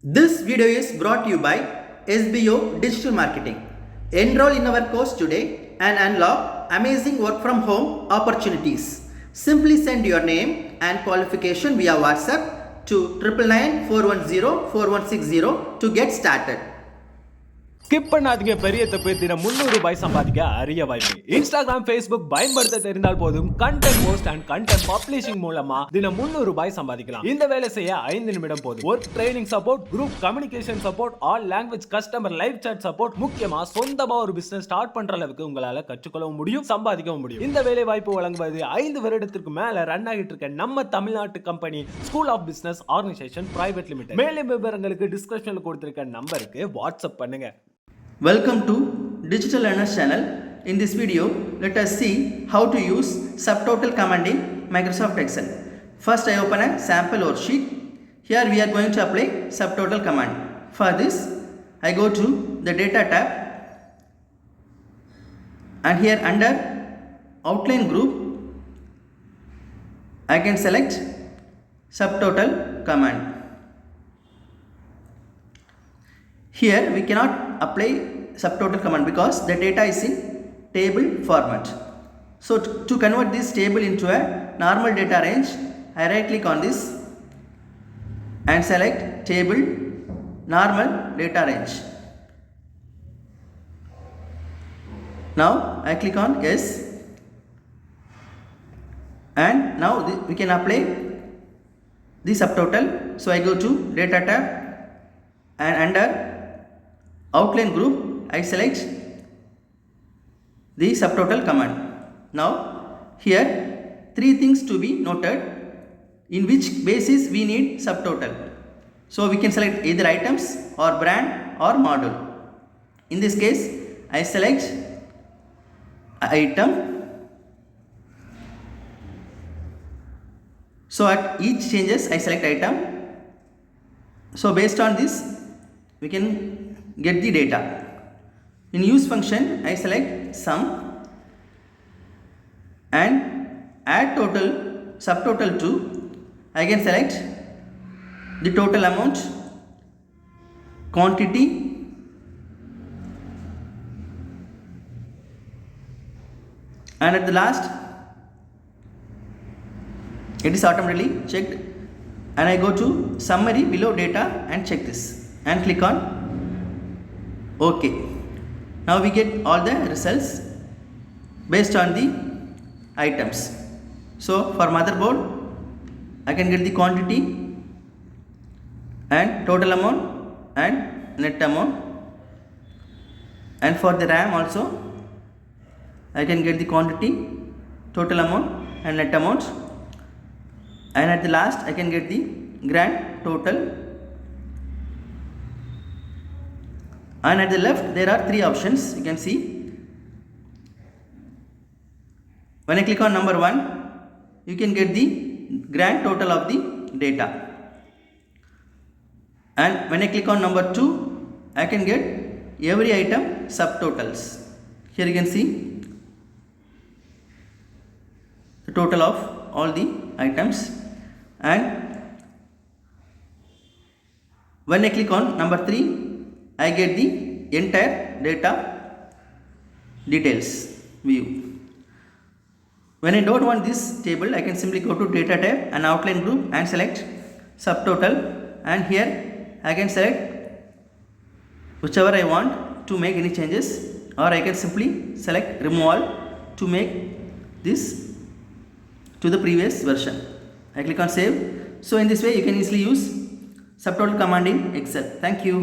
This video is brought to you by SBO Digital Marketing. Enroll in our course today and unlock amazing work from home opportunities. Simply send your name and qualification via WhatsApp to 999-410-4160 to get started. Skip பண்ணாதீங்க, பெரிய தப்பு. தினம் 300 ரூபாய் சம்பாதிக்க அரிய வாய்ப்பு. Instagram, Facebook பயன்படுத்த தெரிந்தால் போதும். Content post and content publishing மூலமா தினம் 300 ரூபாய் சம்பாதிக்கலாம். இந்த வேலை செய்ய 5 நிமிடம் போதும். Work training support, group communication support, all language customer live chat support, முக்கியமா சொந்தமா ஒரு பிசினஸ் ஸ்டார்ட் பண்ற அளவுக்கு உங்களால கற்றுக்கொள்ளவும் முடியும், சம்பாதிக்கவும் முடியும். இந்த வேலை வாய்ப்பு வழங்குவது 5 வருடத்திற்கு மேல ரன் ஆகிட்டு இருக்க நம்ம தமிழ்நாட்டு company school of business organisation private limited. மேலும் விவரங்களுக்கு டிஸ்கிரிப்ஷன்ல கொடுத்திருக்க நம்பருக்கு வாட்ஸ்அப் பண்ணுங்க. Welcome to Digital Learners channel. In this video, let us see how to use subtotal command in Microsoft Excel. First, I open a sample worksheet. Here we are going to apply subtotal command. For this, I go to the data tab and here under outline group, I can select subtotal command. Here we cannot apply subtotal command because the data is in table format. So to convert this table into a normal data range, I right click on this and select table normal data range. Now I click on yes, and now we can apply the subtotal. So I go to data tab and under outline group I select the subtotal command. Now here 3 things to be noted in which basis we need subtotal. So we can select either items or brand or module. In this case I select item. So at each changes I select item. So based on this we can get the data. In use function I select sum and add total subtotal to. I can select the total amount, quantity, and at the last it is automatically checked and I go to summary below data and check this and click on OK. Now we get all the results based on the items. So for motherboard I can get the quantity and total amount and net amount, and for the RAM also I can get the quantity, total amount and net amount, and at the last I can get the grand total. And at the left there are 3 options you can see. When I click on number 1 you can get the grand total of the data, and when I click on number 2 I can get every item subtotals. Here you can see the total of all the items, and when I click on number 3 I get the entire data details view. When I don't want this table I can simply go to data tab and outline group and select subtotal, and here I can select whichever I want to make any changes, or I can simply select remove all to make this to the previous version. I click on save. So in this way you can easily use subtotal command in Excel. Thank you.